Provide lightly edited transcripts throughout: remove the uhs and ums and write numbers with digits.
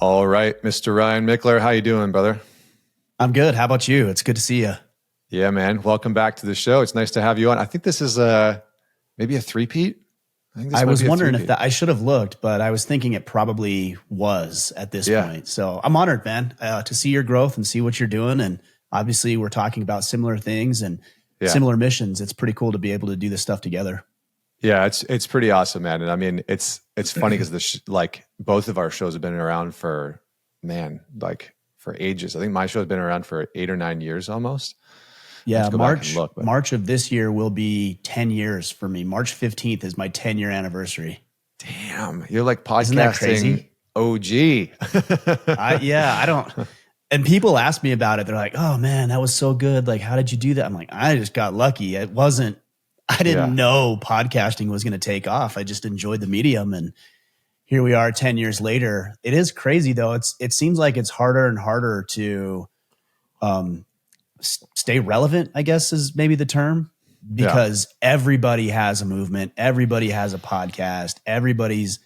All right, Mr. Ryan Michler, how you doing, brother? I'm good. How about you? It's good to see you. Yeah, man. Welcome back to the show. It's nice to have you on. I think this is maybe a three-peat. I think this I might was be a wondering if three-peat. I should have looked, but I was thinking it probably was at this Yeah. point. So I'm honored, man, to see your growth and see what you're doing. And obviously, we're talking about similar things and Yeah. similar missions. It's pretty cool to be able to do this stuff together. Yeah, it's pretty awesome, man. And I mean, it's funny because like both of our shows have been around for for ages. I think my show's been around for 8 or 9 years almost. Yeah, Go back and look, but March of this year will be 10 years for me. March 15th is my 10-year anniversary. damn, you're like Isn't that podcasting crazy? OG. I don't. And people ask me about it. They're like, "Oh man, that was so good. Like, how did you do that?" I'm like, "I just got lucky. I didn't Yeah. know podcasting was going to take off. I just enjoyed the medium, and here we are 10 years later. It is crazy though. It seems like it's harder and harder to stay relevant, I guess is maybe the term, because everybody has a movement, everybody has a podcast, everybody's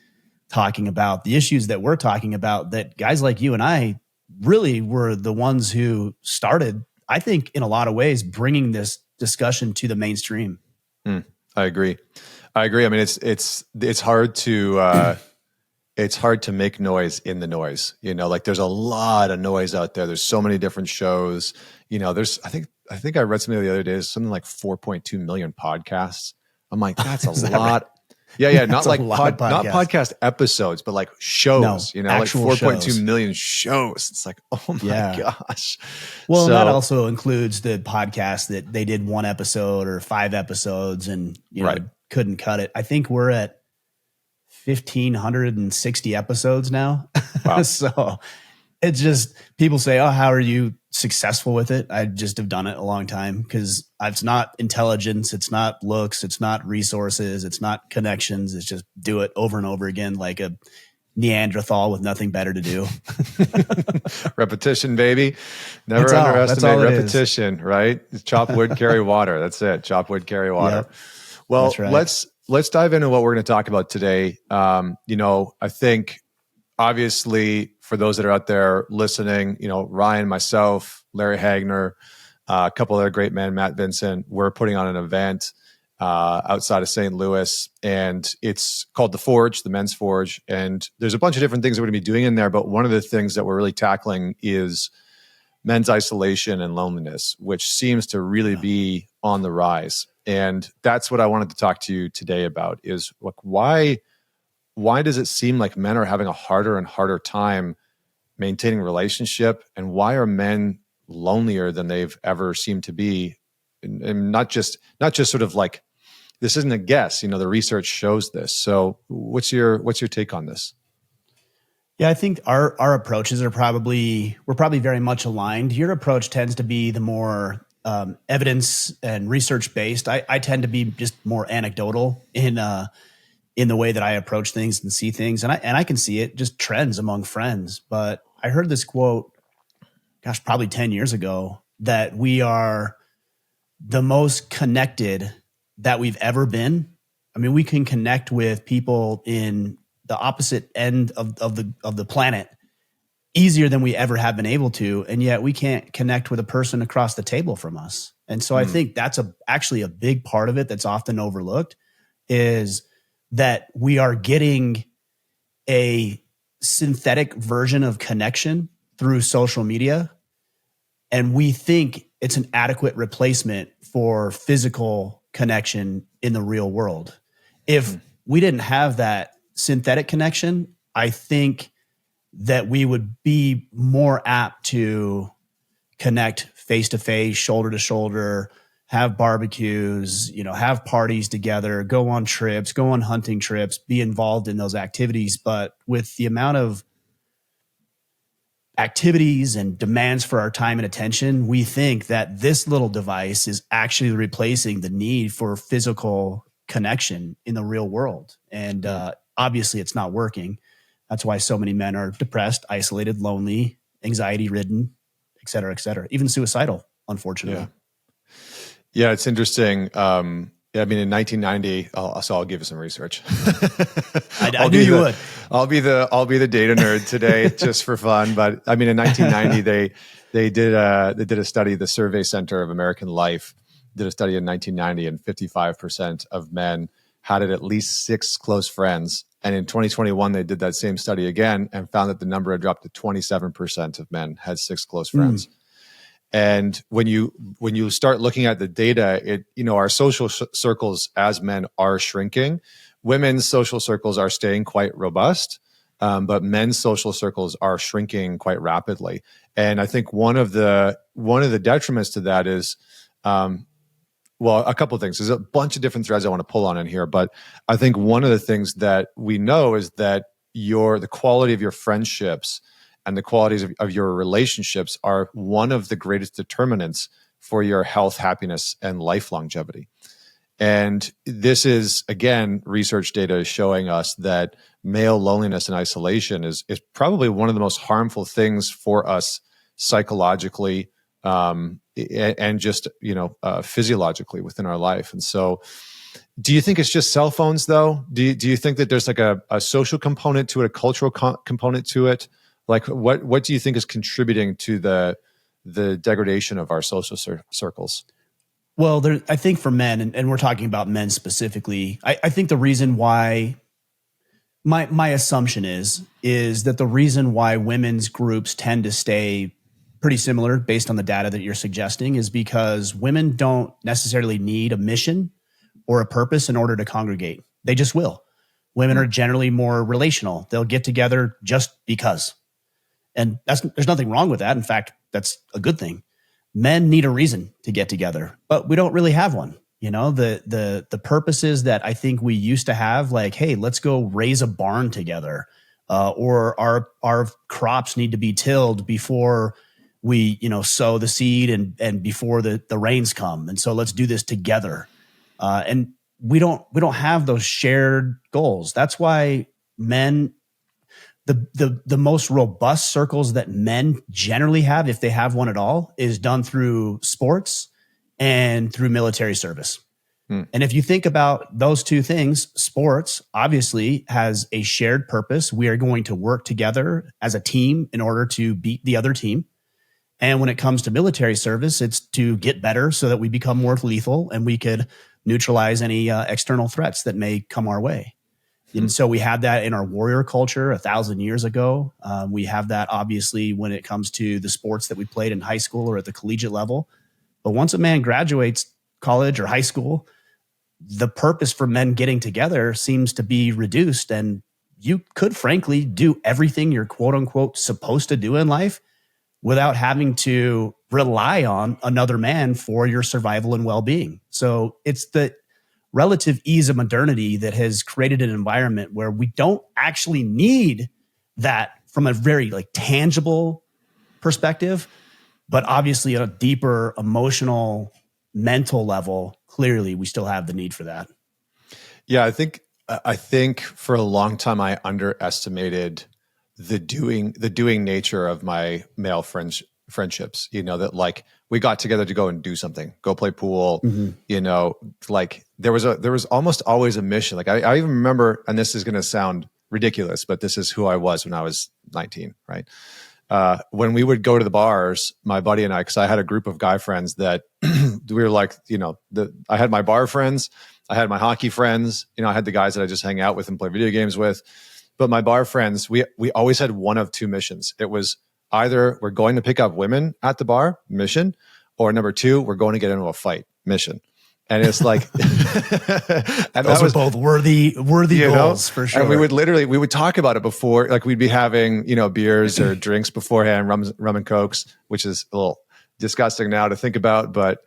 talking about the issues that we're talking about, that guys like you and I really were the ones who started, I think, in a lot of ways, bringing this discussion to the mainstream. I agree. I mean, it's hard to make noise in the noise. You know, like there's a lot of noise out there. There's so many different shows. You know, I think I read something the other day, something like 4.2 million podcasts. I'm like, that's a Is that lot. right? Yeah, not That's a like lot of not podcasts. podcast episodes, but like shows. No, you know, like actual 4.2 shows. million shows. It's like, oh my Yeah. gosh. Well, and that So- also includes the podcast that they did 1 episode or 5 episodes and Right. couldn't cut it. I think we're at 1,560 episodes now. Wow. So it's just, people say, "Oh, how are you successful with it?" I just have done it a long time because it's not intelligence, it's not looks, it's not resources, it's not connections. It's just do it over and over again like a Neanderthal with nothing better to do. Repetition, baby. Never That's all underestimate it is. repetition, right? Chop wood, carry water. That's it. Chop wood, carry water. Yep. Well, That's right. let's dive into what we're going to talk about today. I think obviously for those that are out there listening, Ryan, myself, Larry Hagner, a couple other great men, Matt Vincent, we're putting on an event outside of St. Louis, and it's called The Forge, the Men's Forge. And there's a bunch of different things that we're going to be doing in there, but one of the things that we're really tackling is men's isolation and loneliness, which seems to really be on the rise. And that's what I wanted to talk to you today about, is like, why does it seem like men are having a harder and harder time maintaining relationship, and why are men lonelier than they've ever seemed to be? And not just sort of like, this isn't a guess, the research shows this. So what's your take on this? Yeah, I think our approaches we're probably very much aligned. Your approach tends to be the more evidence and research based. I tend to be just more anecdotal in the way that I approach things and see things, and I can see it, just trends among friends. But I heard this quote, gosh, probably 10 years ago, that we are the most connected that we've ever been. I mean, we can connect with people in the opposite end of the planet easier than we ever have been able to, and yet we can't connect with a person across the table from us. And so I think that's actually a big part of it that's often overlooked, is that we are getting a synthetic version of connection through social media, and we think it's an adequate replacement for physical connection in the real world. If we didn't have that synthetic connection, I think that we would be more apt to connect face to face, shoulder to shoulder, have barbecues, have parties together, go on trips, go on hunting trips, be involved in those activities. But with the amount of activities and demands for our time and attention, we think that this little device is actually replacing the need for physical connection in the real world. And obviously it's not working. That's why so many men are depressed, isolated, lonely, anxiety ridden, et cetera, even suicidal, unfortunately. Yeah, it's interesting. Yeah, I mean, in 1990, I'll give you some research. I knew you would. I'll be the data nerd today, just for fun. But I mean, in 1990, they did a study. The Survey Center of American Life did a study in 1990, and 55% of men had at least 6 close friends. And in 2021, they did that same study again and found that the number had dropped to 27% of men had 6 close friends. And when you start looking at the data, our social circles as men are shrinking. Women's social circles are staying quite robust, but men's social circles are shrinking quite rapidly. And I think one of the detriments to that is, a couple of things. There's a bunch of different threads I want to pull on in here, but I think one of the things that we know is that the quality of your friendships and the qualities of your relationships are one of the greatest determinants for your health, happiness, and life longevity. And this is, again, research data is showing us that male loneliness and isolation is probably one of the most harmful things for us psychologically, and just physiologically within our life. And so, do you think it's just cell phones, though? Do you think that there's like a social component to it, a cultural component to it? Like, what do you think is contributing to the degradation of our social circles? Well, I think for men, and we're talking about men specifically, I think the reason why my assumption is that the reason why women's groups tend to stay pretty similar based on the data that you're suggesting is because women don't necessarily need a mission or a purpose in order to congregate. They just will. Women are generally more relational. They'll get together just because. And there's nothing wrong with that. In fact, that's a good thing. Men need a reason to get together, but we don't really have one. The purposes that I think we used to have, like, hey, let's go raise a barn together, or our crops need to be tilled before we, sow the seed and before the rains come. And so let's do this together. And we don't have those shared goals. That's why men, the most robust circles that men generally have, if they have one at all, is done through sports and through military service. And if you think about those two things, sports obviously has a shared purpose. We are going to work together as a team in order to beat the other team. And when it comes to military service, it's to get better so that we become more lethal and we could neutralize any external threats that may come our way. And so we had that in our warrior culture 1,000 years ago. We have that obviously when it comes to the sports that we played in high school or at the collegiate level. But once a man graduates college or high school, the purpose for men getting together seems to be reduced. And you could frankly do everything you're quote unquote supposed to do in life without having to rely on another man for your survival and well-being. So it's the relative ease of modernity that has created an environment where we don't actually need that from a very tangible perspective, but obviously at a deeper emotional, mental level, clearly we still have the need for that. Yeah, I think for a long time I underestimated the doing nature of my male friendships. That we got together to go and do something, go play pool. There was almost always a mission. I even remember, and this is going to sound ridiculous, but this is who I was when I was 19, right? When we would go to the bars, my buddy and I, because I had a group of guy friends that we were I had my bar friends, I had my hockey friends, I had the guys that I just hang out with and play video games with. But my bar friends, we always had one of two missions. It was either we're going to pick up women at the bar, mission, or number 2, we're going to get into a fight, mission. And it's like, and those are both worthy goals for sure. And we would talk about it before, we'd be having, beers or drinks beforehand, rum and cokes, which is a little disgusting now to think about, but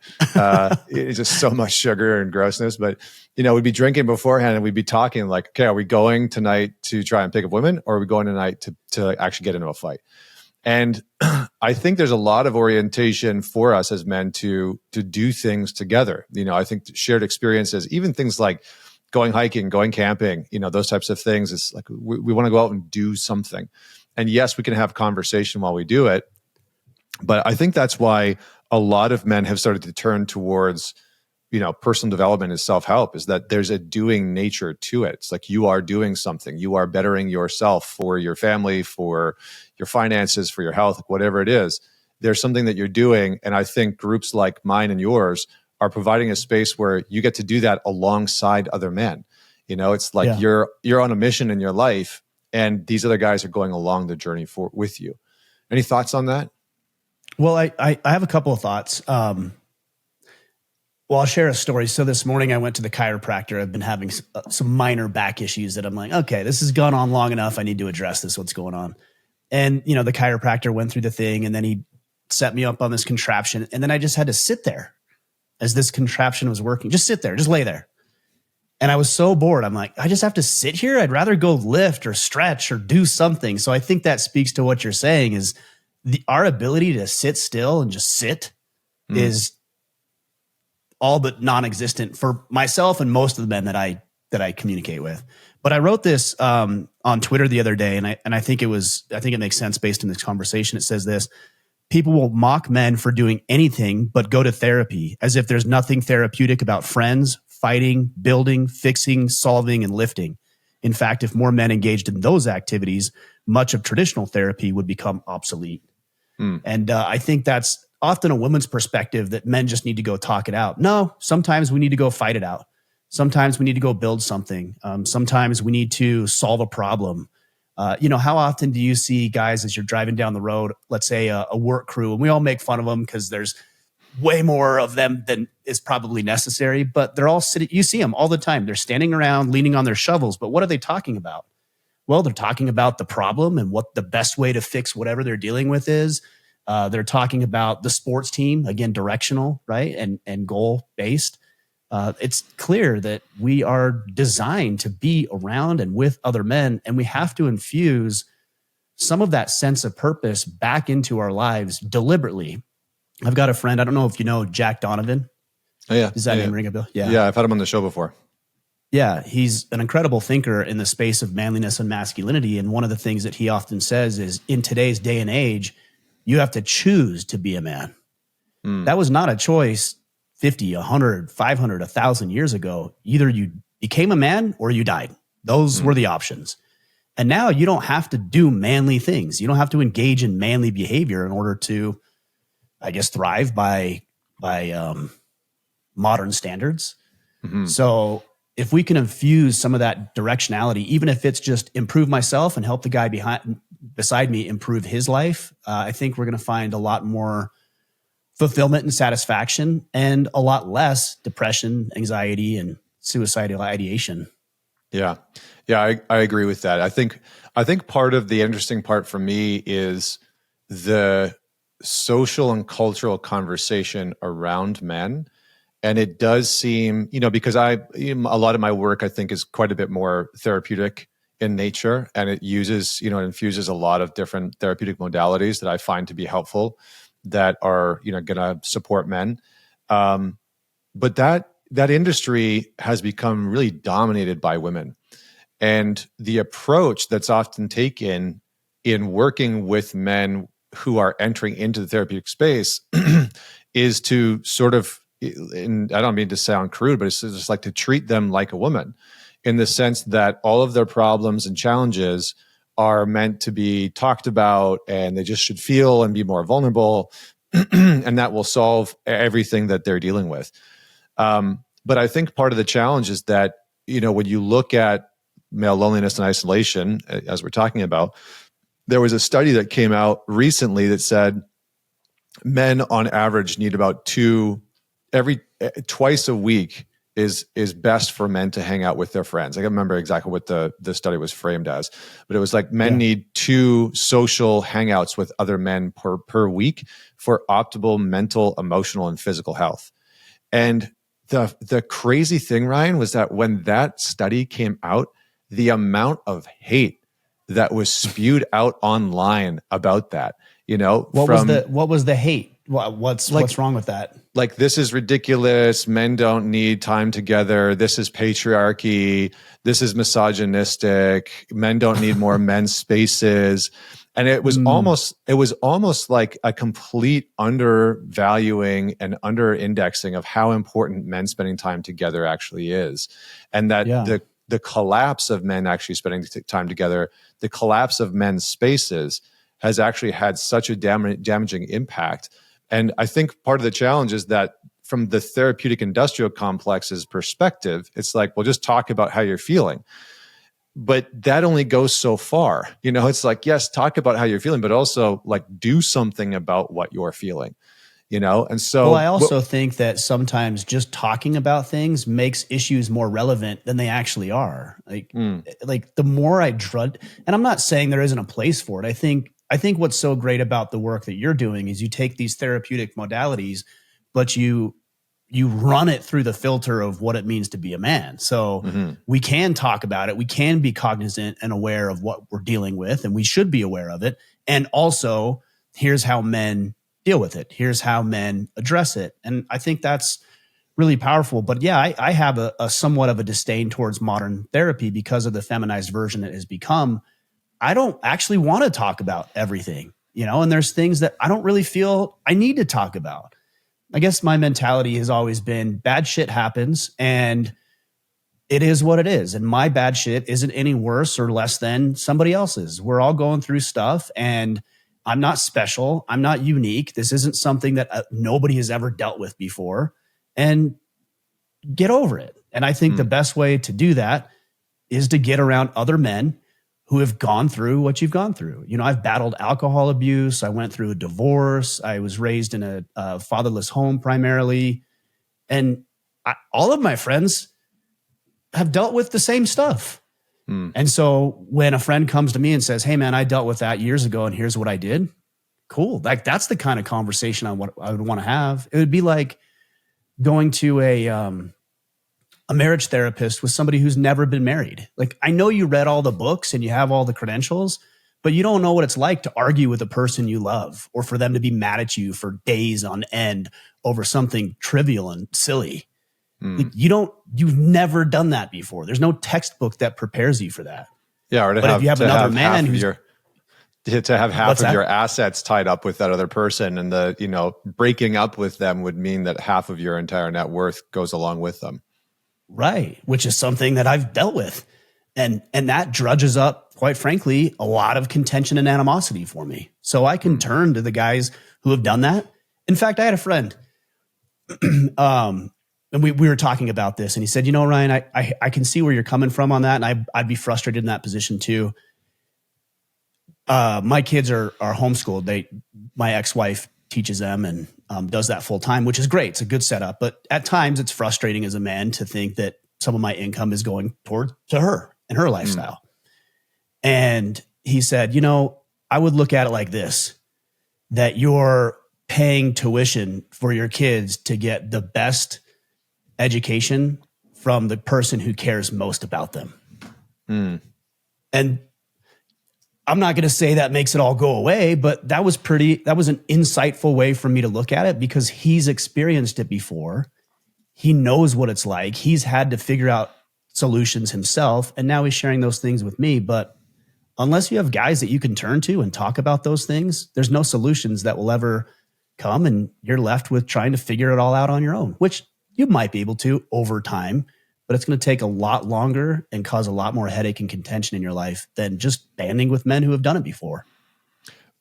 it's just so much sugar and grossness. But, we'd be drinking beforehand and we'd be talking okay, are we going tonight to try and pick up women, or are we going tonight to actually get into a fight? And I think there's a lot of orientation for us as men to do things together. I think shared experiences, even things like going hiking, going camping, those types of things. It's we want to go out and do something. And yes, we can have conversation while we do it. But I think that's why a lot of men have started to turn towards personal development is self-help, is that there's a doing nature to it. It's like you are doing something, you are bettering yourself for your family, for your finances, for your health, whatever it is. There's something that you're doing. And I think groups like mine and yours are providing a space where you get to do that alongside other men. It's like you're on a mission in your life, and these other guys are going along the journey with you. Any thoughts on that? Well, I have a couple of thoughts. Well, I'll share a story. So this morning I went to the chiropractor. I've been having some minor back issues that I'm like, okay, this has gone on long enough. I need to address this. What's going on? And, the chiropractor went through the thing, and then he set me up on this contraption. And then I just had to sit there as this contraption was working. Just sit there, just lay there. And I was so bored. I'm like, I just have to sit here. I'd rather go lift or stretch or do something. So I think that speaks to what you're saying is our ability to sit still and just sit is all but non-existent for myself and most of the men that I communicate with. But I wrote this on Twitter the other day, and I think it makes sense based on this conversation. It says this: people will mock men for doing anything but go to therapy, as if there's nothing therapeutic about friends, fighting, building, fixing, solving, and lifting. In fact, if more men engaged in those activities, much of traditional therapy would become obsolete. And I think that's often a woman's perspective, that men just need to go talk it out. No, sometimes we need to go fight it out. Sometimes we need to go build something. Sometimes we need to solve a problem. How often do you see guys as you're driving down the road, let's say a work crew, and we all make fun of them because there's way more of them than is probably necessary, but they're all sitting, you see them all the time. They're standing around leaning on their shovels, but what are they talking about? Well, they're talking about the problem and what the best way to fix whatever they're dealing with is. They're talking about the sports team, again, directional, right? And goal-based. It's clear that we are designed to be around and with other men, and we have to infuse some of that sense of purpose back into our lives deliberately. I've got a friend, I don't know if you know Jack Donovan. Oh, yeah. Does that name ring a bell? Yeah, I've had him on the show before. Yeah, he's an incredible thinker in the space of manliness and masculinity. And one of the things that he often says is, in today's day and age, you have to choose to be a man. That was not a choice 50, 100, 500, 1,000 years ago. Either you became a man or you died. Those were the options. And now you don't have to do manly things. You don't have to engage in manly behavior in order to, I guess, thrive by modern standards. So if we can infuse some of that directionality, even if it's just improve myself and help the guy beside me improve his life, I think we're going to find a lot more fulfillment and satisfaction, and a lot less depression, anxiety, and suicidal ideation. Yeah. I agree with that. I think part of the interesting part for me is the social and cultural conversation around men. And it does seem, because a lot of my work, I think, is quite a bit more therapeutic in nature, and it uses, infuses a lot of different therapeutic modalities that I find to be helpful, that are, going to support men. But that industry has become really dominated by women. And the approach that's often taken in working with men who are entering into the therapeutic space is to sort of, and I don't mean to sound crude, but it's just like to treat them like a woman, in the sense that all of their problems and challenges are meant to be talked about, and they just should feel and be more vulnerable, and that will solve everything that they're dealing with. But I think part of the challenge is that, when you look at male loneliness and isolation, as we're talking about, there was a study that came out recently that said men on average need about twice a week is best for men to hang out with their friends. I can't remember exactly what the study was framed as, but it was like men need 2 social hangouts with other men per week for optimal mental, emotional, and physical health. And the crazy thing, Ryan, was that when that study came out, the amount of hate that was spewed out online about that, what was the hate? What's wrong with that? Like, this is ridiculous. Men don't need time together. This is patriarchy. This is misogynistic. Men don't need more men's spaces. And it was almost like a complete undervaluing and under indexing of how important men spending time together actually is. And that Yeah. the collapse of men actually spending time together, the collapse of men's spaces has actually had such a damaging impact. And I think part of the challenge is that from the therapeutic industrial complex's perspective, it's like, well, just talk about how you're feeling. But that only goes so far. It's like, yes, talk about how you're feeling, but also like do something about what you're feeling, And so, Well, I also think that sometimes just talking about things makes issues more relevant than they actually are. Like the more I drud, and I'm not saying there isn't a place for it. I think what's so great about the work that you're doing is you take these therapeutic modalities, but you run it through the filter of what it means to be a man. So we can talk about it. We can be cognizant and aware of what we're dealing with, and we should be aware of it. And also, here's how men deal with it. Here's how men address it. And I think that's really powerful. But yeah, I have a somewhat of a disdain towards modern therapy because of the feminized version it has become. I don't actually want to talk about everything, and there's things that I don't really feel I need to talk about. I guess my mentality has always been bad shit happens and it is what it is. And my bad shit isn't any worse or less than somebody else's. We're all going through stuff and I'm not special. I'm not unique. This isn't something that nobody has ever dealt with before, and get over it. And I think the best way to do that is to get around other men who have gone through what you've gone through. I've battled alcohol abuse. I went through a divorce. I was raised in a fatherless home primarily. And all of my friends have dealt with the same stuff. And so when a friend comes to me and says, hey man, I dealt with that years ago and here's what I did. Cool. Like that's the kind of conversation I would want to have. It would be like going to a marriage therapist with somebody who's never been married. Like, I know you read all the books and you have all the credentials, but you don't know what it's like to argue with a person you love or for them to be mad at you for days on end over something trivial and silly. Like, you've never done that before. There's no textbook that prepares you for that. Yeah. Or but if you have another man who's to have half of your assets tied up with that other person, and breaking up with them would mean that half of your entire net worth goes along with them. Right. Which is something that I've dealt with. And that drudges up, quite frankly, a lot of contention and animosity for me. So I can turn to the guys who have done that. In fact, I had a friend, and we were talking about this, and he said, Ryan, I can see where you're coming from on that. And I'd be frustrated in that position too. My kids are homeschooled. My ex-wife teaches them and does that full time, which is great. It's a good setup. But at times it's frustrating as a man to think that some of my income is going to her and her lifestyle. And he said, I would look at it like this, that you're paying tuition for your kids to get the best education from the person who cares most about them. And I'm not going to say that makes it all go away, but that was an insightful way for me to look at it because he's experienced it before. He knows what it's like. He's had to figure out solutions himself. And now he's sharing those things with me. But unless you have guys that you can turn to and talk about those things, there's no solutions that will ever come. And you're left with trying to figure it all out on your own, which you might be able to over time. But it's going to take a lot longer and cause a lot more headache and contention in your life than just banding with men who have done it before.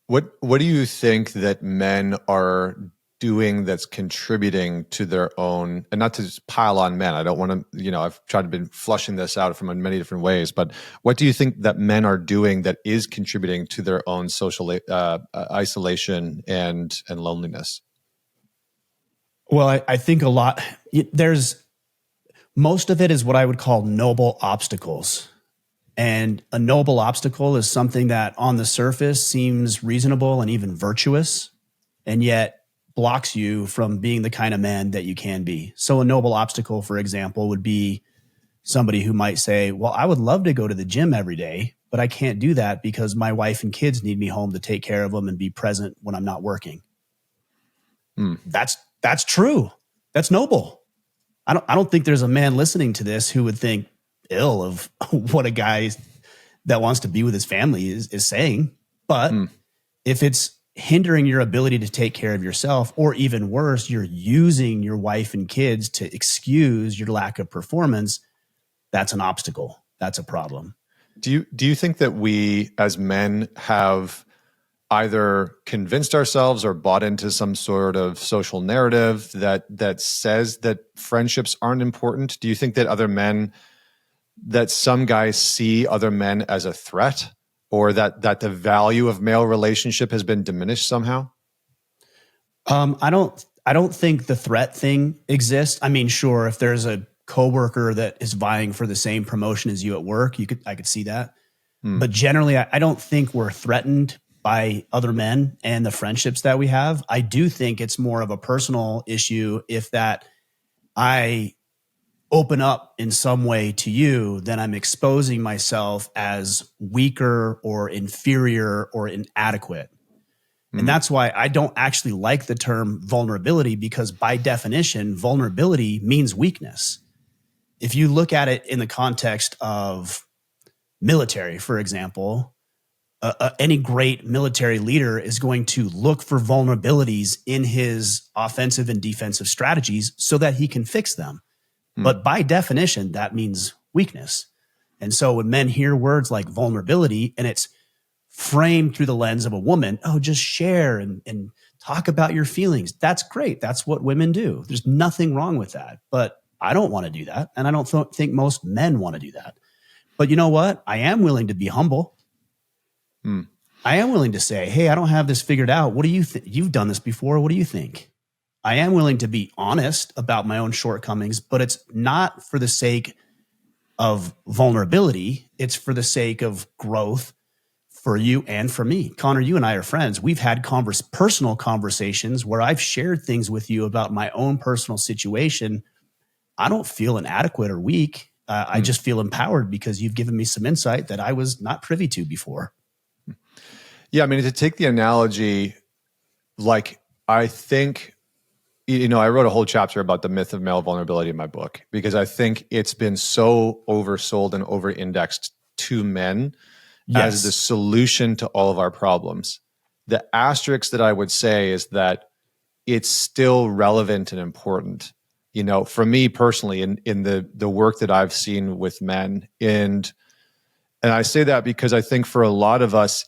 What do you think that men are doing that's contributing to their own, and not to just pile on men? I don't want to, I've tried to been flushing this out from many different ways, but what do you think that men are doing that is contributing to their own social isolation and loneliness? Well, I think a lot, most of it is what I would call noble obstacles. And a noble obstacle is something that on the surface seems reasonable and even virtuous, and yet blocks you from being the kind of man that you can be. So a noble obstacle, for example, would be somebody who might say, well, I would love to go to the gym every day, but I can't do that because my wife and kids need me home to take care of them and be present when I'm not working. That's true. That's noble. I don't think there's a man listening to this who would think ill of what a guy that wants to be with his family is saying. But Mm. if it's hindering your ability to take care of yourself, or even worse, you're using your wife and kids to excuse your lack of performance, that's an obstacle. That's a problem. Do you think that we as men have either convinced ourselves or bought into some sort of social narrative that says that friendships aren't important? Do you think that that some guys see other men as a threat, or that the value of male relationship has been diminished somehow? I don't think the threat thing exists. I mean, sure, if there's a coworker that is vying for the same promotion as you at work, I could see that. Hmm. But generally, I don't think we're threatened by other men and the friendships that we have. I do think it's more of a personal issue. If that I open up in some way to you, then I'm exposing myself as weaker or inferior or inadequate. And that's why I don't actually like the term vulnerability, because by definition, vulnerability means weakness. If you look at it in the context of military, for example, any great military leader is going to look for vulnerabilities in his offensive and defensive strategies so that he can fix them. But by definition, that means weakness. And so when men hear words like vulnerability and it's framed through the lens of a woman, oh, just share and talk about your feelings. That's great. That's what women do. There's nothing wrong with that. But I don't want to do that. And I don't think most men want to do that. But you know what? I am willing to be humble. I am willing to say, hey, I don't have this figured out. What do you think? You've done this before. What do you think? I am willing to be honest about my own shortcomings, but it's not for the sake of vulnerability. It's for the sake of growth for you and for me. Connor, you and I are friends. We've had personal conversations where I've shared things with you about my own personal situation. I don't feel inadequate or weak. I just feel empowered because you've given me some insight that I was not privy to before. Yeah, I mean, to take the analogy, like, I think, I wrote a whole chapter about the myth of male vulnerability in my book, because I think it's been so oversold and over-indexed to men as the solution to all of our problems. The asterisk that I would say is that it's still relevant and important. For me personally, in the work that I've seen with men, and I say that because I think for a lot of us,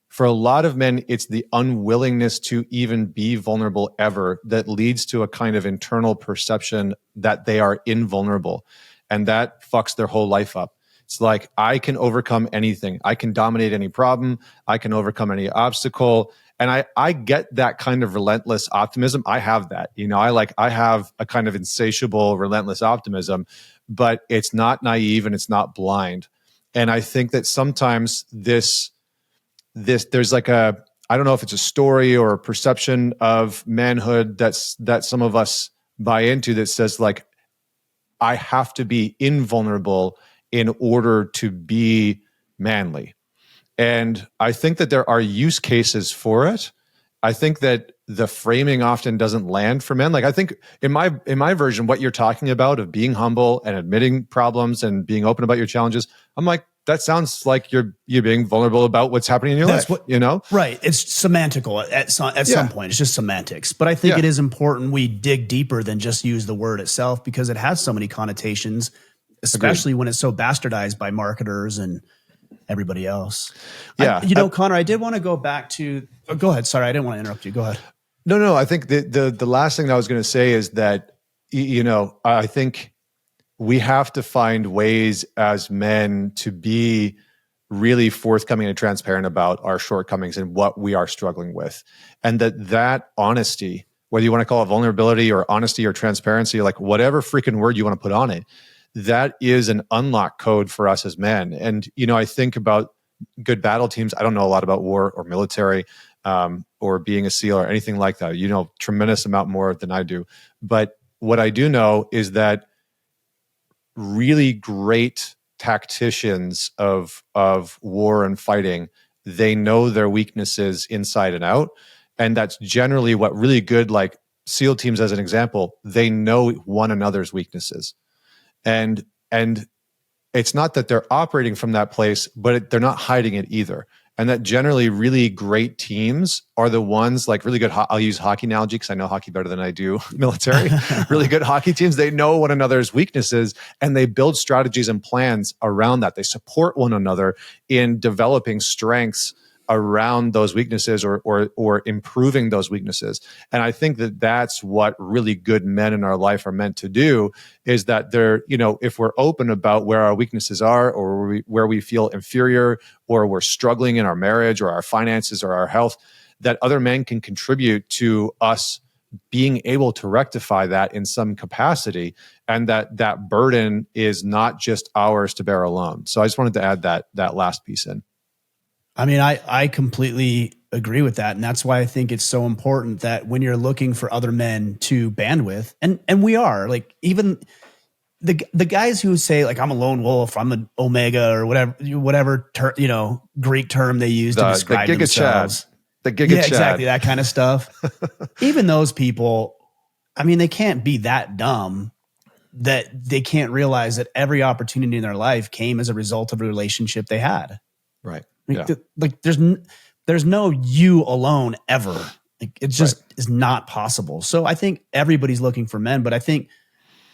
for a lot of men, it's the unwillingness to even be vulnerable ever that leads to a kind of internal perception that they are invulnerable, and that fucks their whole life up. It's like, I can overcome anything. I can dominate any problem. I can overcome any obstacle. And I get that kind of relentless optimism. I have that. I have a kind of insatiable, relentless optimism, but it's not naive and it's not blind. And I think that sometimes there's like I don't know if it's a story or a perception of manhood that some of us buy into, that says, like, I have to be invulnerable in order to be manly. And I think that there are use cases for it. I think that the framing often doesn't land for men. Like, I think in my version, what you're talking about of being humble and admitting problems and being open about your challenges, I'm like, that sounds like you're being vulnerable about what's happening in your life. Right. It's semantical at some point. It's just semantics. But I think it is important we dig deeper than just use the word itself, because it has so many connotations, especially when it's so bastardized by marketers and everybody else. Yeah. Connor, I did want to go back to, go ahead. Sorry, I didn't want to interrupt you. Go ahead. No. I think the last thing that I was going to say is that, I think we have to find ways as men to be really forthcoming and transparent about our shortcomings and what we are struggling with. And that honesty, whether you want to call it vulnerability or honesty or transparency, like whatever freaking word you want to put on it, that is an unlock code for us as men. And, I think about good battle teams. I don't know a lot about war or military or being a SEAL or anything like that. Tremendous amount more than I do. But what I do know is that really great tacticians of war and fighting, they know their weaknesses inside and out. And that's generally what really good, like SEAL teams, as an example, they know one another's weaknesses. And it's not that they're operating from that place, but they're not hiding it either. and that generally really great teams are the ones like really good. I'll use hockey analogy because I know hockey better than I do military. Really good hockey teams, they know one another's weaknesses and they build strategies and plans around that. They support one another in developing strengths around those weaknesses or improving those weaknesses. And I think that that's what really good men in our life are meant to do, is that they're, if we're open about where our weaknesses are or where we feel inferior or we're struggling in our marriage or our finances or our health, that other men can contribute to us being able to rectify that in some capacity, and that burden is not just ours to bear alone. So I just wanted to add that last piece in. I mean, I completely agree with that. And that's why I think it's so important that when you're looking for other men to band with, and we are, like, even the guys who say, like, I'm a lone wolf, I'm an omega, or whatever Greek term they use to describe themselves. The Giga Chad. Exactly, that kind of stuff. Even those people, I mean, they can't be that dumb that they can't realize that every opportunity in their life came as a result of a relationship they had. Right. Like there's no you alone ever. Like, it just is not possible. So I think everybody's looking for men, but I think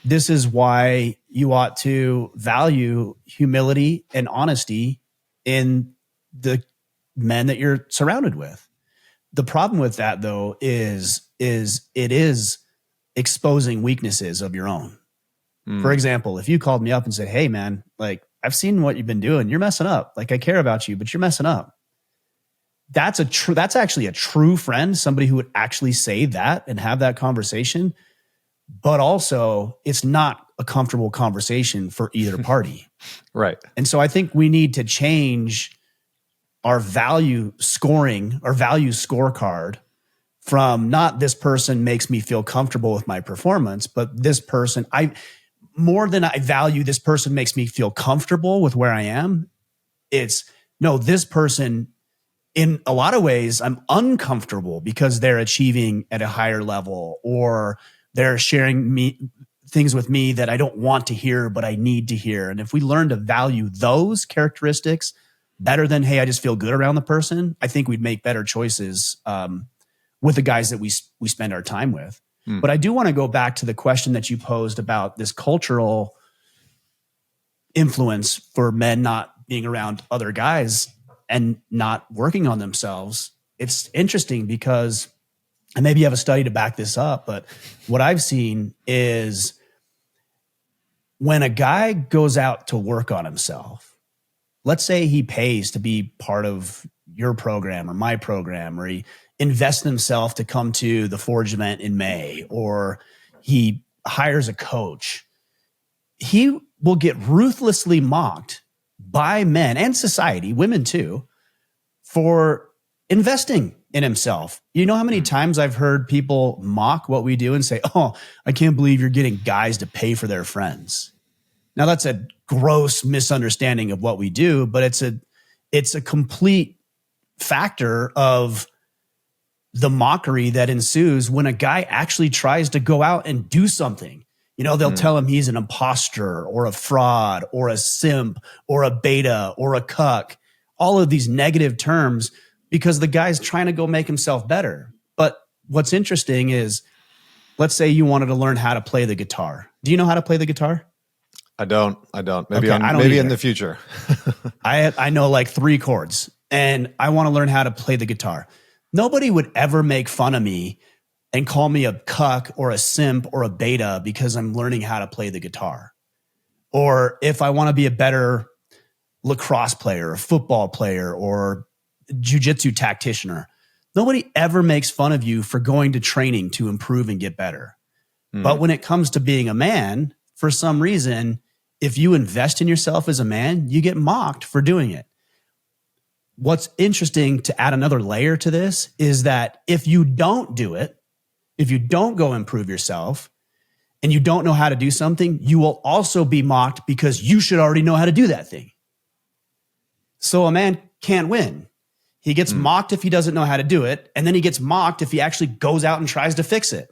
this is why you ought to value humility and honesty in the men that you're surrounded with. The problem with that, though, is it is exposing weaknesses of your own. For example, if you called me up and said, "Hey, man, like, I've seen what you've been doing. You're messing up. Like, I care about you, but you're messing up." That's actually a true friend, somebody who would actually say that and have that conversation. But also, it's not a comfortable conversation for either party. Right. And so I think we need to change our value scorecard from not this person makes me feel comfortable with my performance, but this person, more than I value this person makes me feel comfortable with where I am. It's no, this person, in a lot of ways, I'm uncomfortable because they're achieving at a higher level, or they're sharing things with me that I don't want to hear, but I need to hear. And if we learn to value those characteristics better than, hey, I just feel good around the person, I think we'd make better choices with the guys that we spend our time with. But I do want to go back to the question that you posed about this cultural influence for men not being around other guys and not working on themselves. It's interesting because, and maybe you have a study to back this up, but what I've seen is when a guy goes out to work on himself, let's say he pays to be part of your program or my program, or he invests in himself to come to the Forge event in May, or he hires a coach, he will get ruthlessly mocked by men and society, women too, for investing in himself. You know how many times I've heard people mock what we do and say, "Oh, I can't believe you're getting guys to pay for their friends." Now, that's a gross misunderstanding of what we do, but it's a complete factor of the mockery that ensues when a guy actually tries to go out and do something. They'll tell him he's an imposter or a fraud or a simp or a beta or a cuck, all of these negative terms, because the guy's trying to go make himself better. But what's interesting is, let's say you wanted to learn how to play the guitar. Do you know how to play the guitar? I don't. Maybe Okay, maybe in the future. I know like 3 chords, and I want to learn how to play the guitar. Nobody would ever make fun of me and call me a cuck or a simp or a beta because I'm learning how to play the guitar. Or if I want to be a better lacrosse player, or football player, or jiu-jitsu tacticianer, nobody ever makes fun of you for going to training to improve and get better. But when it comes to being a man, for some reason, if you invest in yourself as a man, you get mocked for doing it. What's interesting, to add another layer to this, is that if you don't do it, if you don't go improve yourself, and you don't know how to do something, you will also be mocked because you should already know how to do that thing. So a man can't win. He gets mocked if he doesn't know how to do it, and then he gets mocked if he actually goes out and tries to fix it.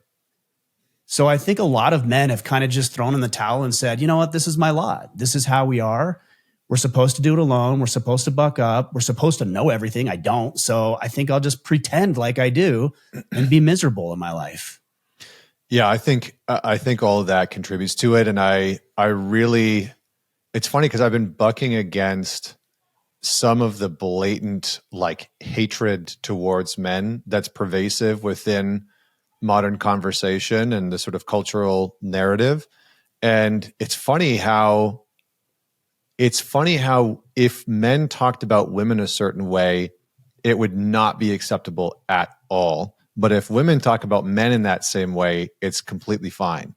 So I think a lot of men have kind of just thrown in the towel and said, you know what, this is my lot. This is how we are. We're supposed to do it alone. We're supposed to buck up. We're supposed to know everything. I don't. So I think I'll just pretend like I do and be miserable in my life. Yeah, I think all of that contributes to it. And I really, it's funny because I've been bucking against some of the blatant like hatred towards men that's pervasive within modern conversation and the sort of cultural narrative. And it's funny how if men talked about women a certain way, it would not be acceptable at all. But if women talk about men in that same way, it's completely fine.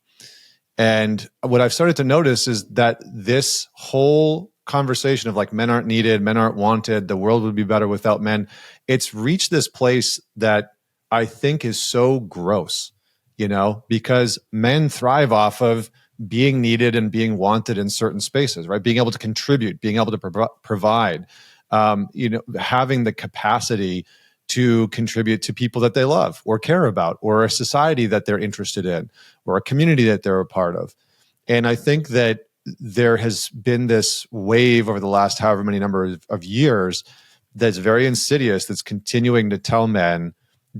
And what I've started to notice is that this whole conversation of like men aren't needed, men aren't wanted, the world would be better without men, it's reached this place that I think is so gross, because men thrive off of being needed and being wanted in certain spaces, right? Being able to contribute, being able to provide, having the capacity to contribute to people that they love or care about, or a society that they're interested in, or a community that they're a part of. And I think that there has been this wave over the last however many number of years that's very insidious, that's continuing to tell men,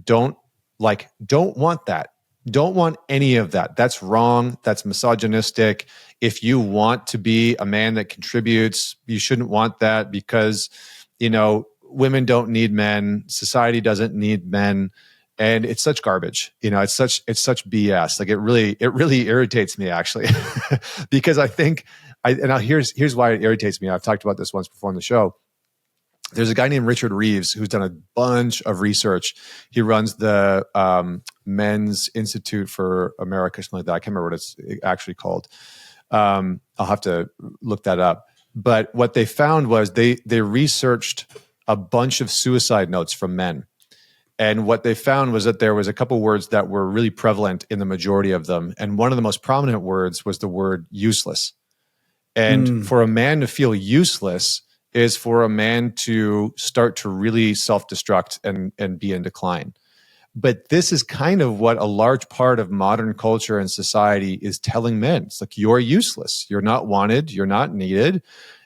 don't want that. Don't want any of that. That's wrong. That's misogynistic. If you want to be a man that contributes, you shouldn't want that because, women don't need men. Society doesn't need men. And it's such garbage. It's such BS. Like it really irritates me actually, because I think here's why it irritates me. I've talked about this once before on the show. There's a guy named Richard Reeves who's done a bunch of research. He runs the Men's Institute for America, something like that. I can't remember what it's actually called. I'll have to look that up. But what they found was they researched a bunch of suicide notes from men. And what they found was that there was a couple words that were really prevalent in the majority of them. And one of the most prominent words was the word useless. And for a man to feel useless is for a man to start to really self-destruct and be in decline. But this is kind of what a large part of modern culture and society is telling men. It's like, you're useless. You're not wanted. You're not needed.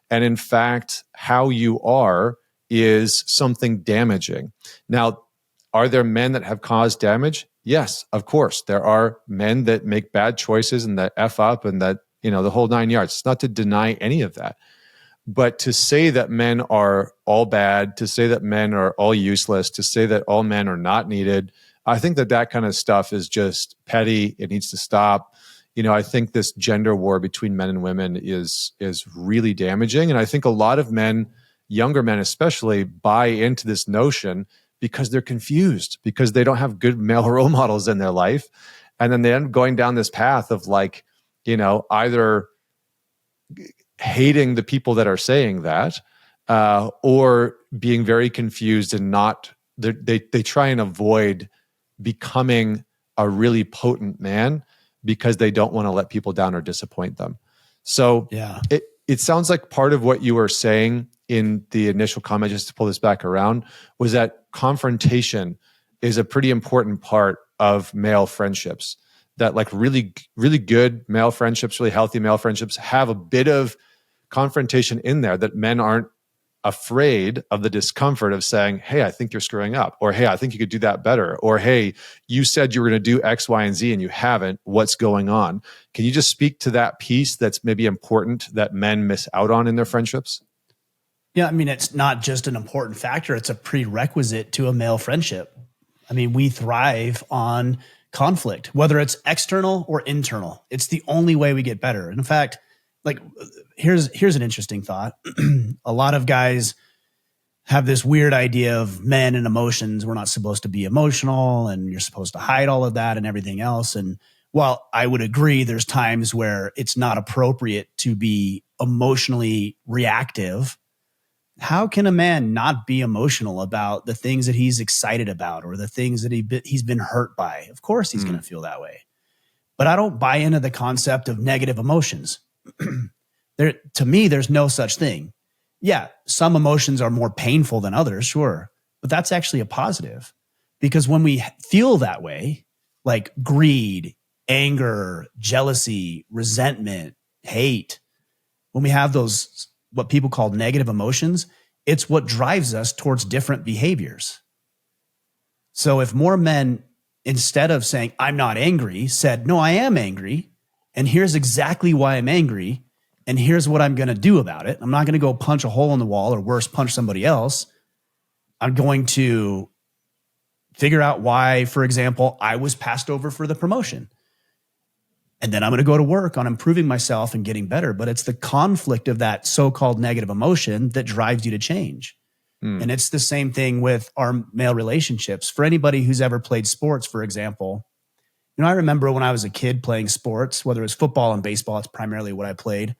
And in fact, how you are is something damaging. Now, are there men that have caused damage? Yes, of course. There are men that make bad choices and that F up and that, the whole 9 yards. It's not to deny any of that. But to say that men are all bad, to say that men are all useless, to say that all men are not needed, I think that kind of stuff is just petty. It needs to stop. I think this gender war between men and women is really damaging. And I think a lot of men, younger men especially, buy into this notion because they're confused, because they don't have good male role models in their life. And then they end up going down this path of either hating the people that are saying that, or being very confused and they try and avoid becoming a really potent man because they don't want to let people down or disappoint them. So yeah, it sounds like part of what you were saying in the initial comment, just to pull this back around, was that confrontation is a pretty important part of male friendships. That like really, really good male friendships, really healthy male friendships have a bit of confrontation in there, that men aren't afraid of the discomfort of saying, hey, I think you're screwing up, or hey, I think you could do that better, or hey, you said you were going to do X, Y, and Z and you haven't. What's going on? Can you just speak to that piece that's maybe important that men miss out on in their friendships? Yeah, I mean, it's not just an important factor, it's a prerequisite to a male friendship. I mean, we thrive on conflict, whether it's external or internal. It's the only way we get better. And in fact, like here's an interesting thought. A lot of guys have this weird idea of men and emotions. We're not supposed to be emotional and you're supposed to hide all of that and everything else. And while I would agree there's times where it's not appropriate to be emotionally reactive, how can a man not be emotional about the things that he's excited about or the things that he's been hurt by? Of course he's going to feel that way. But I don't buy into the concept of negative emotions. To me, there's no such thing. Yeah, some emotions are more painful than others, sure. But that's actually a positive. Because when we feel that way, like greed, anger, jealousy, resentment, hate, when we have those what people call negative emotions, it's what drives us towards different behaviors. So if more men, instead of saying, I'm not angry, said, no, I am angry, and here's exactly why I'm angry, and here's what I'm going to do about it. I'm not going to go punch a hole in the wall or worse, punch somebody else. I'm going to figure out why, for example, I was passed over for the promotion. And then I'm going to go to work on improving myself and getting better. But it's the conflict of that so-called negative emotion that drives you to change. And it's the same thing with our male relationships. For anybody who's ever played sports, for example, I remember when I was a kid playing sports, whether it's football and baseball, it's primarily what I played.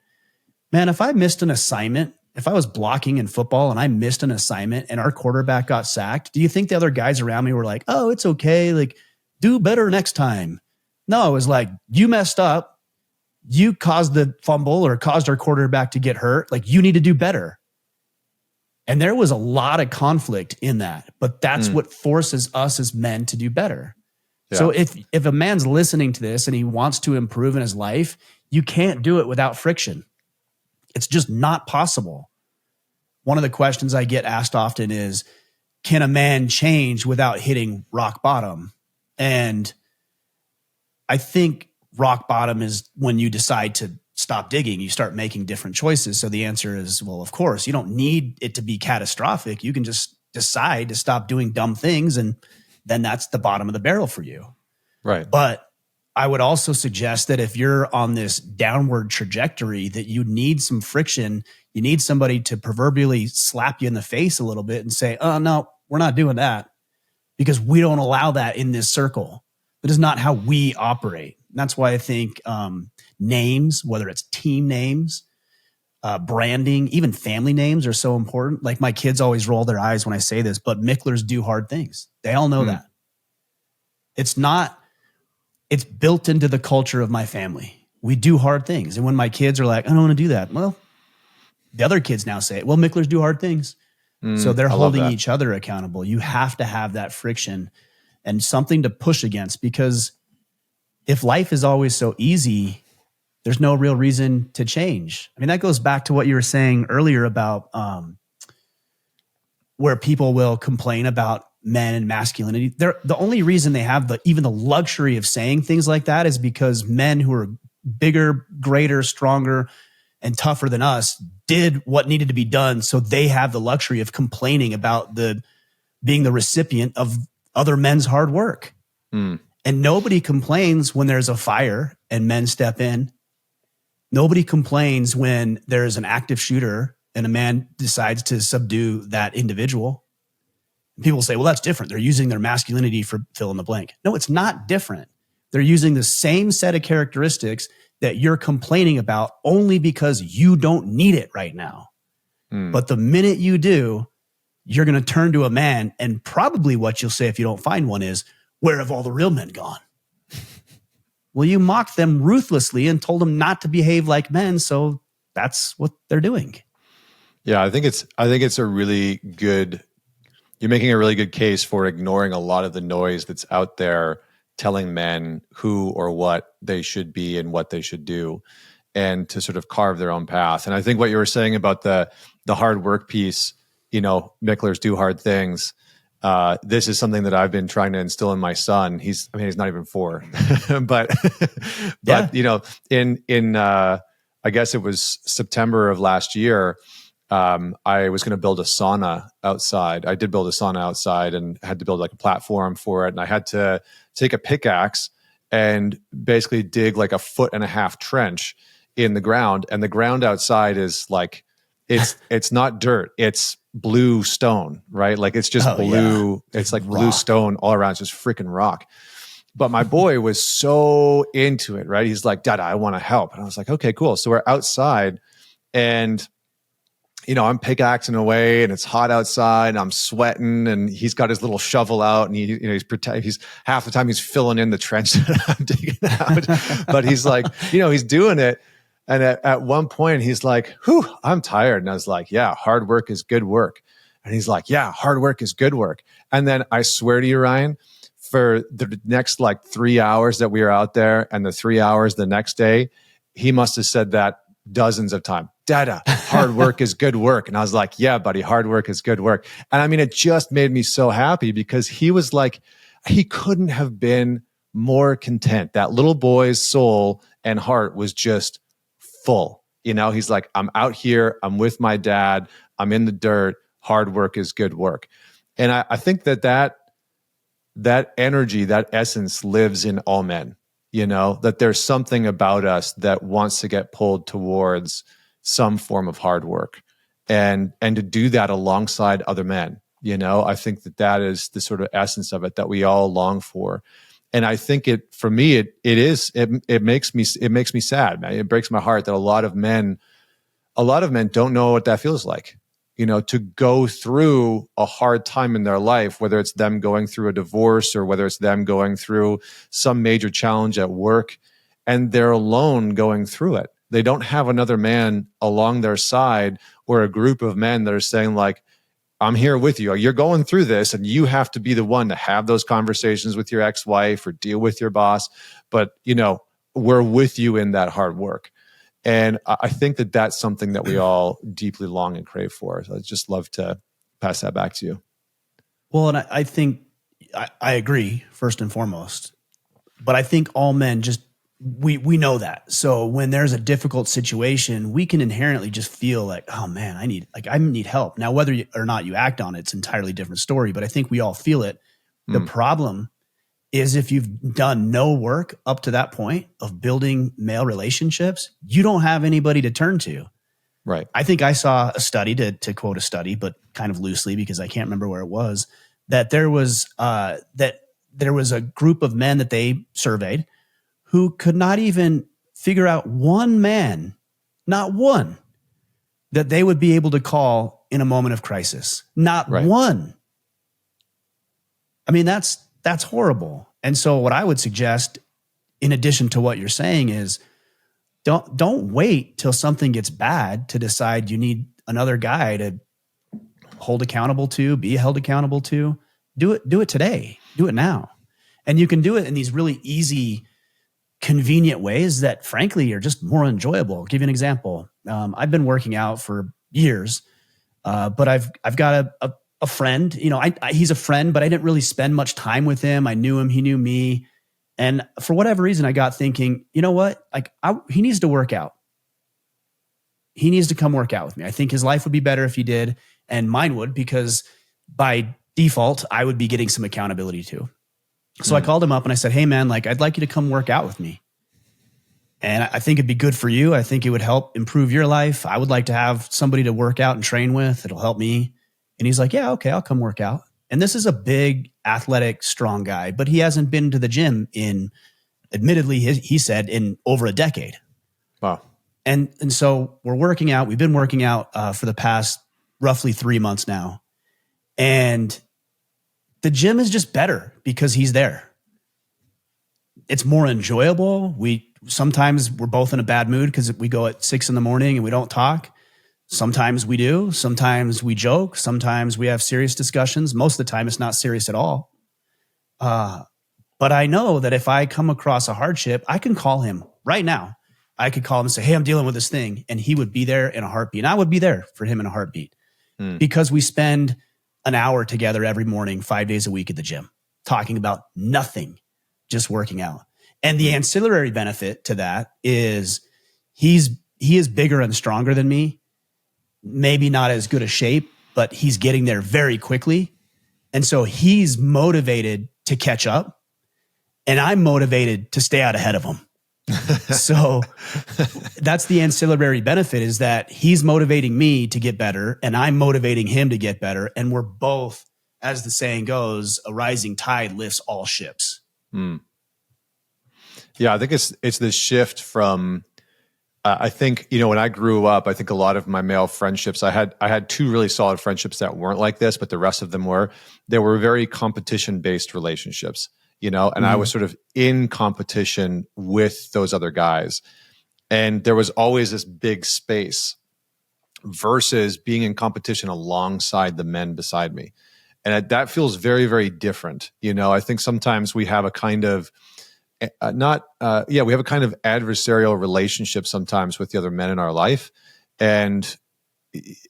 Man, if I missed an assignment, if I was blocking in football and I missed an assignment and our quarterback got sacked, do you think the other guys around me were like, oh, it's okay, like, do better next time? No, it was like, you messed up. You caused the fumble or caused our quarterback to get hurt. Like, you need to do better. And there was a lot of conflict in that, but that's what forces us as men to do better. Yeah. So if a man's listening to this and he wants to improve in his life, you can't do it without friction. It's just not possible. One of the questions I get asked often is, can a man change without hitting rock bottom? And I think rock bottom is when you decide to stop digging, you start making different choices. So the answer is, well, of course, you don't need it to be catastrophic. You can just decide to stop doing dumb things, and then that's the bottom of the barrel for you. Right. But I would also suggest that if you're on this downward trajectory, that you need some friction. You need somebody to proverbially slap you in the face a little bit and say, oh, no, we're not doing that, because we don't allow that in this circle. That is not how we operate. And that's why I think names, whether it's team names, branding, even family names are so important. Like, my kids always roll their eyes when I say this, but Michlers do hard things. They all know that. It's built into the culture of my family. We do hard things. And when my kids are like, I don't want to do that, well, the other kids now say, well, Michlers do hard things. So they're holding each other accountable. You have to have that friction and something to push against, because if life is always so easy, there's no real reason to change. I mean, that goes back to what you were saying earlier about where people will complain about men and masculinity. The only reason they have even the luxury of saying things like that is because men who are bigger, greater, stronger, and tougher than us did what needed to be done. So they have the luxury of complaining about being the recipient of other men's hard work. And nobody complains when there's a fire and men step in. Nobody complains when there's an active shooter and a man decides to subdue that individual. People say, well, that's different. They're using their masculinity for fill in the blank. No, it's not different. They're using the same set of characteristics that you're complaining about only because you don't need it right now. But the minute you do, you're going to turn to a man, and probably what you'll say if you don't find one is, where have all the real men gone? Well, you mocked them ruthlessly and told them not to behave like men, so that's what they're doing. Yeah, I think it's a really good. You're making a really good case for ignoring a lot of the noise that's out there telling men who or what they should be and what they should do, and to sort of carve their own path. And I think what you were saying about the hard work piece, Michlers do hard things. This is something that I've been trying to instill in my son. He's not even 4, but in I guess it was September of last year, I was going to build a sauna outside. I did build a sauna outside and had to build like a platform for it. And I had to take a pickaxe and basically dig like 1.5 foot trench in the ground. And the ground outside is like, it's not dirt. It's blue stone, right? Like it's just blue. Yeah. It's like rock. Blue stone all around. It's just freaking rock. But my boy was so into it, right? He's like, Dad, I want to help. And I was like, okay, cool. So we're outside and I'm pickaxing away and it's hot outside and I'm sweating and he's got his little shovel out and he's half the time he's filling in the trench that I'm digging out. But he's like, he's doing it. And at one point he's like, whew, I'm tired. And I was like, yeah, hard work is good work. And he's like, yeah, hard work is good work. And then I swear to you, Ryan, for the next 3 hours that we were out there and the 3 hours the next day, he must have said that dozens of times. Dada, hard work is good work. And I was like, yeah, buddy, hard work is good work. And I mean, it just made me so happy because he was like, he couldn't have been more content. That little boy's soul and heart was just full. You know, he's like, I'm out here, I'm with my dad, I'm in the dirt, hard work is good work. And I think that energy, that essence lives in all men, you know, that there's something about us that wants to get pulled towards some form of hard work and to do that alongside other men. You know, I think that is the sort of essence of it that we all long for. And I think for me, it makes me sad, man. It breaks my heart that a lot of men don't know what that feels like, you know, to go through a hard time in their life, whether it's them going through a divorce or whether it's them going through some major challenge at work, and they're alone going through it. They don't have another man along their side or a group of men that are saying like, I'm here with you. You're going through this and you have to be the one to have those conversations with your ex-wife or deal with your boss. But, you know, we're with you in that hard work. And I think that that's something that we all deeply long and crave for. So I'd just love to pass that back to you. Well, and I think I agree first and foremost, but I think all men just, we know that. So when there's a difficult situation, we can inherently just feel like, oh man, I need help. Now, whether or not you act on it, it's an entirely different story, but I think we all feel it. The problem is if you've done no work up to that point of building male relationships, you don't have anybody to turn to. Right. I think I saw a study, to quote a study, but kind of loosely because I can't remember where it was, that there was a group of men that they surveyed who could not even figure out one man, not one, that they would be able to call in a moment of crisis. Not one. I mean, that's horrible. And so what I would suggest, in addition to what you're saying, is don't wait till something gets bad to decide you need another guy to hold accountable to, be held accountable to. Do it today. Do it now. And you can do it in these really easy, convenient ways that frankly are just more enjoyable. I'll give you an example. I've been working out for years, but I've got a friend, you know, he's a friend, but I didn't really spend much time with him. I knew him, he knew me. And for whatever reason, I got thinking, you know what? Like he needs to work out. He needs to come work out with me. I think his life would be better if he did, and mine would, because by default, I would be getting some accountability too. So I called him up and I said, hey man, like I'd like you to come work out with me. And I think it'd be good for you. I think it would help improve your life. I would like to have somebody to work out and train with. It'll help me. And he's like, yeah, okay, I'll come work out. And this is a big, athletic, strong guy, but he hasn't been to the gym in, admittedly, he said, in over a decade. Wow. And so we're working out. We've been working out for the past roughly 3 months now. And the gym is just better because he's there. It's more enjoyable. Sometimes we're both in a bad mood because we go at 6 a.m. and we don't talk. Sometimes we do. Sometimes we joke. Sometimes we have serious discussions. Most of the time, it's not serious at all. But I know that if I come across a hardship, I can call him right now. I could call him and say, hey, I'm dealing with this thing. And he would be there in a heartbeat. And I would be there for him in a heartbeat because we spend an hour together every morning, 5 days a week at the gym, talking about nothing, just working out. And the ancillary benefit to that is he is bigger and stronger than me. Maybe not as good a shape, but he's getting there very quickly. And so he's motivated to catch up, and I'm motivated to stay out ahead of him. So that's the ancillary benefit, is that he's motivating me to get better and I'm motivating him to get better. And we're both, as the saying goes, a rising tide lifts all ships. Yeah, I think it's this shift from, I think, you know, when I grew up, I think a lot of my male friendships, I had two really solid friendships that weren't like this, but the rest of them were. They were very competition-based relationships, you know, and I was sort of in competition with those other guys. And there was always this big space versus being in competition alongside the men beside me. And that feels very, very different. You know, I think sometimes we have a kind of, we have a kind of adversarial relationship sometimes with the other men in our life. And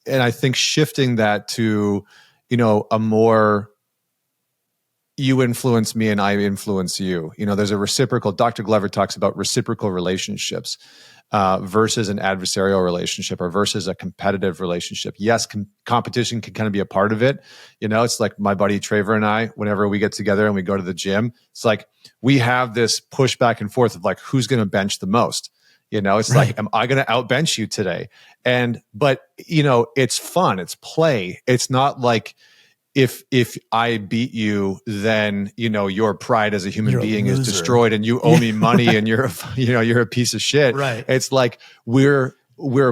I think shifting that to, a more, you influence me and I influence you. There's a reciprocal, Dr. Glover talks about reciprocal relationships versus an adversarial relationship or versus a competitive relationship. Yes, competition can kind of be a part of it. It's like my buddy Traver and I, whenever we get together and we go to the gym, it's like we have this push back and forth of like, who's going to bench the most? It's right. Like, am I going to outbench you today? But it's fun. It's play. It's not like, if I beat you, then your pride as a human being is destroyed, and you owe me money, and you're a piece of shit. Right. It's like we're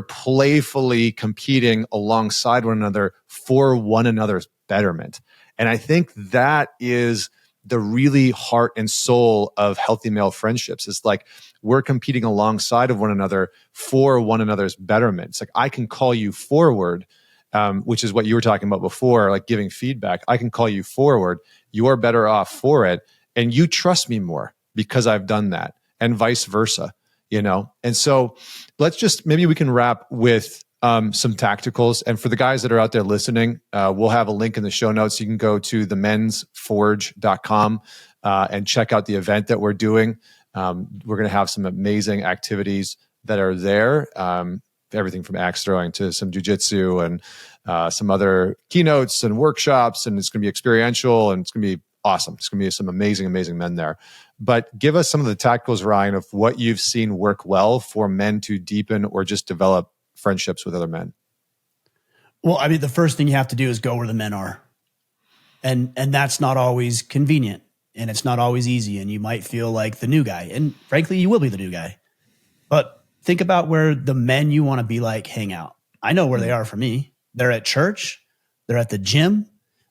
playfully competing alongside one another for one another's betterment, and I think that is the really heart and soul of healthy male friendships. It's like we're competing alongside of one another for one another's betterment. It's like I can call you forward. Which is what you were talking about before, like giving feedback. I can call you forward. You're better off for it. And you trust me more because I've done that, and vice versa, And so maybe we can wrap with some tacticals. And for the guys that are out there listening, we'll have a link in the show notes. You can go to themensforge.com and check out the event that we're doing. We're going to have some amazing activities that are there. Everything from axe throwing to some jujitsu and some other keynotes and workshops, and it's going to be experiential, and it's going to be awesome. It's going to be some amazing, amazing men there. But give us some of the tacticals, Ryan, of what you've seen work well for men to deepen or just develop friendships with other men. Well, I mean, the first thing you have to do is go where the men are, and that's not always convenient, and it's not always easy, and you might feel like the new guy, and frankly, you will be the new guy, but think about where the men you want to be like hang out. I know where they are for me. They're at church, they're at the gym,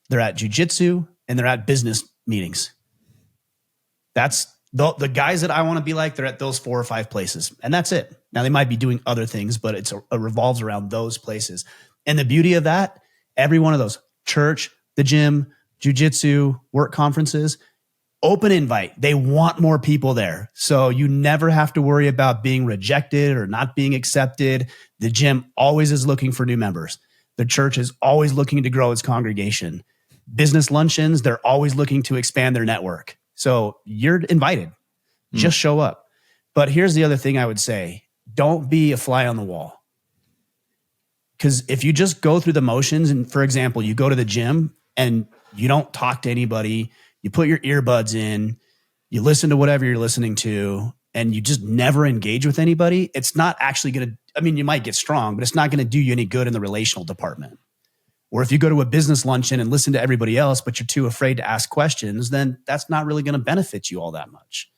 they're at jujitsu, and they're at business meetings. That's the guys that I want to be like. They're at those 4 or 5 places, and that's it. Now they might be doing other things, but it revolves around those places. And the beauty of that, every one of those, church, the gym, jujitsu, work conferences, open invite. They want more people there. So you never have to worry about being rejected or not being accepted. The gym always is looking for new members. The church is always looking to grow its congregation. Business luncheons, they're always looking to expand their network. So you're invited. Just show up. But here's the other thing I would say. Don't be a fly on the wall. Because if you just go through the motions, and for example, you go to the gym and you don't talk to anybody, you put your earbuds in, you listen to whatever you're listening to, and you just never engage with anybody, it's not actually going to, I mean, you might get strong, but it's not going to do you any good in the relational department. Or if you go to a business luncheon and listen to everybody else, but you're too afraid to ask questions, then that's not really going to benefit you all that much.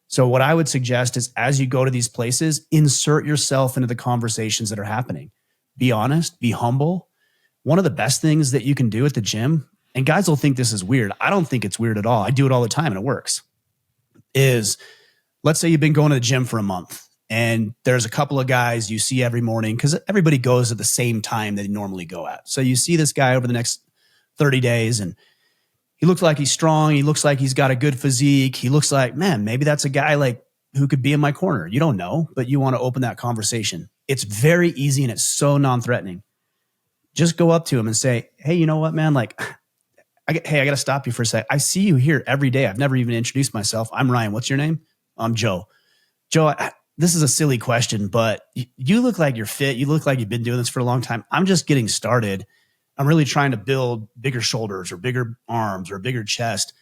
So what I would suggest is as you go to these places, insert yourself into the conversations that are happening. Be honest, be humble. One of the best things that you can do at the gym, and guys will think this is weird. I don't think it's weird at all. I do it all the time and it works. Is let's say you've been going to the gym for a month and there's a couple of guys you see every morning because everybody goes at the same time they normally go at. So you see this guy over the next 30 days and he looks like he's strong. He looks like he's got a good physique. He looks like, man, maybe that's a guy like who could be in my corner. You don't know, but you want to open that conversation. It's very easy and it's so non-threatening. Just go up to him and say, hey, you know what, man? Like, I got to stop you for a sec. I see you here every day. I've never even introduced myself. I'm Ryan. What's your name? I'm Joe. Joe, this is a silly question, but you look like you're fit. You look like you've been doing this for a long time. I'm just getting started. I'm really trying to build bigger shoulders or bigger arms or a bigger chest.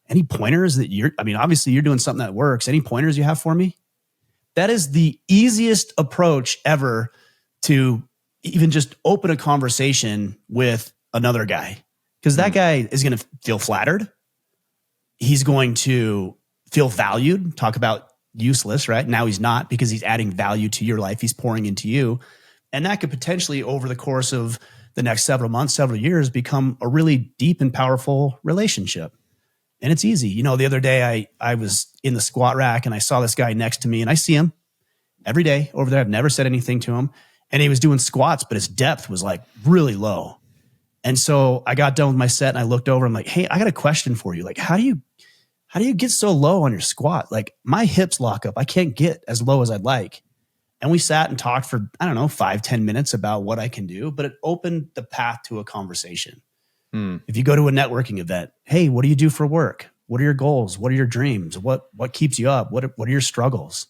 Any pointers that obviously you're doing something that works. Any pointers you have for me? That is the easiest approach ever to even just open a conversation with another guy. Because that guy is going to feel flattered. He's going to feel valued. Talk about useless, right? Now he's not because he's adding value to your life. He's pouring into you. And that could potentially, over the course of the next several months, several years, become a really deep and powerful relationship. And it's easy. You know, the other day I was in the squat rack and I saw this guy next to me and I see him every day over there. I've never said anything to him. And he was doing squats, but his depth was like really low. And so I got done with my set and I looked over. I'm like, hey, I got a question for you. Like, how do you get so low on your squat? Like my hips lock up. I can't get as low as I'd like. And we sat and talked for, I don't know, 5-10 minutes about what I can do, but it opened the path to a conversation. If you go to a networking event, hey, what do you do for work? What are your goals? What are your dreams? What keeps you up? What are your struggles?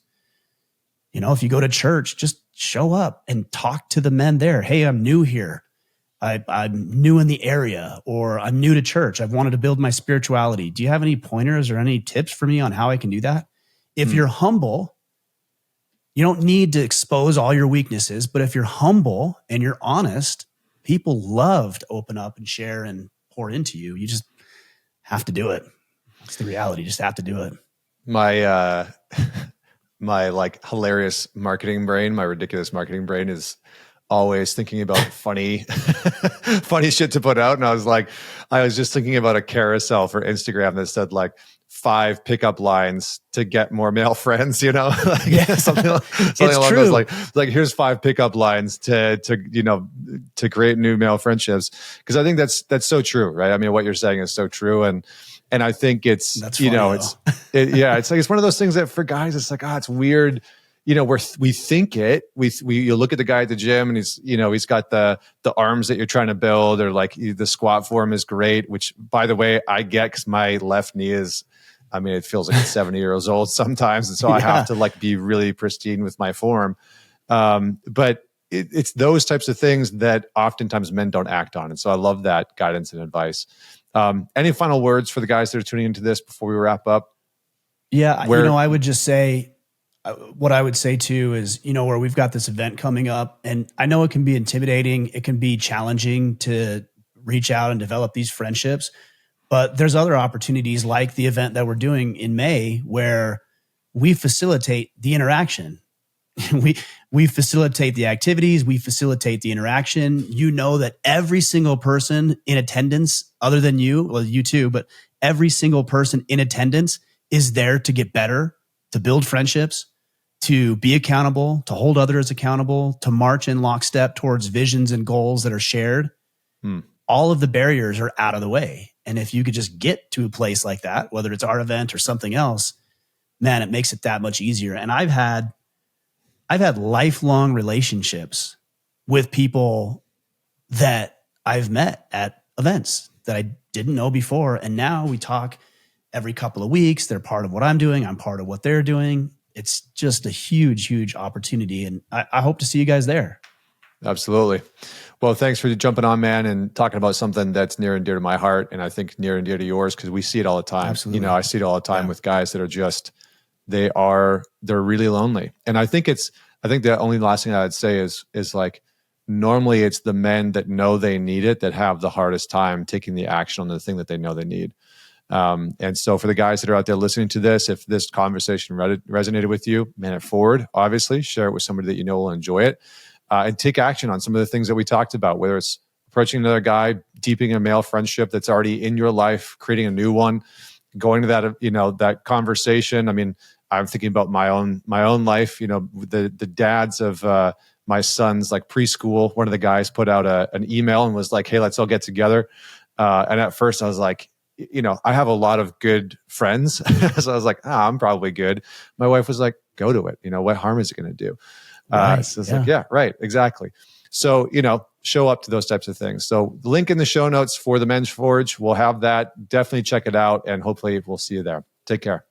You know, if you go to church, just show up and talk to the men there. Hey, I'm new here. I'm new in the area, or I'm new to church. I've wanted to build my spirituality. Do you have any pointers or any tips for me on how I can do that? If you're humble, you don't need to expose all your weaknesses, but if you're humble and you're honest, people love to open up and share and pour into you. You just have to do it. It's the reality. You just have to do it. My my like hilarious marketing brain, my ridiculous marketing brain is always thinking about funny shit to put out. And I was just thinking about a carousel for Instagram that said like 5 pickup lines to get more male friends, you know, like, something along those like here's 5 pickup lines to create new male friendships. Cause I think that's so true, right? I mean, what you're saying is so true. And I think it's, that's you funny, know, it's like, it's one of those things that for guys, it's like, it's weird. You know, we think it, you look at the guy at the gym and he's got the arms that you're trying to build, or like the squat form is great, which by the way, I get because my left knee is, I mean, it feels like it's 70 years old sometimes. And so I have to like be really pristine with my form. But it's those types of things that oftentimes men don't act on. And so I love that guidance and advice. Any final words for the guys that are tuning into this before we wrap up? Yeah. I would just say, what I would say too is, where we've got this event coming up, and I know it can be intimidating. It can be challenging to reach out and develop these friendships, but there's other opportunities like the event that we're doing in May where we facilitate the interaction. we facilitate the activities. We facilitate the interaction. You know that every single person in attendance, other than you, well, you too, but every single person in attendance is there to get better, to build friendships, to be accountable, to hold others accountable, to march in lockstep towards visions and goals that are shared. All of the barriers are out of the way. And if you could just get to a place like that, whether it's our event or something else, man, it makes it that much easier. And I've had lifelong relationships with people that I've met at events that I didn't know before. And now we talk every couple of weeks. They're part of what I'm doing. I'm part of what they're doing. It's just a huge, huge opportunity. And I hope to see you guys there. Absolutely. Well, thanks for jumping on, man, and talking about something that's near and dear to my heart. And I think near and dear to yours, because we see it all the time. Absolutely. I see it all the time with guys that are just, they're really lonely. And I think the only last thing I would say is like, normally it's the men that know they need it that have the hardest time taking the action on the thing that they know they need. And so for the guys that are out there listening to this, if this conversation resonated with you, man it forward, obviously share it with somebody that you know will enjoy it, and take action on some of the things that we talked about, whether it's approaching another guy, deepening a male friendship that's already in your life, creating a new one, going to that, that conversation. I mean, I'm thinking about my own life, the dads of, my son's like preschool. One of the guys put out an email and was like, hey, let's all get together. And at first I was like, I have a lot of good friends. So I was like, I'm probably good. My wife was like, go to it. What harm is it going to do? Right, So it's like, yeah, right. Exactly. So, show up to those types of things. So the link in the show notes for the Men's Forge, we'll have that. Definitely check it out. And hopefully we'll see you there. Take care.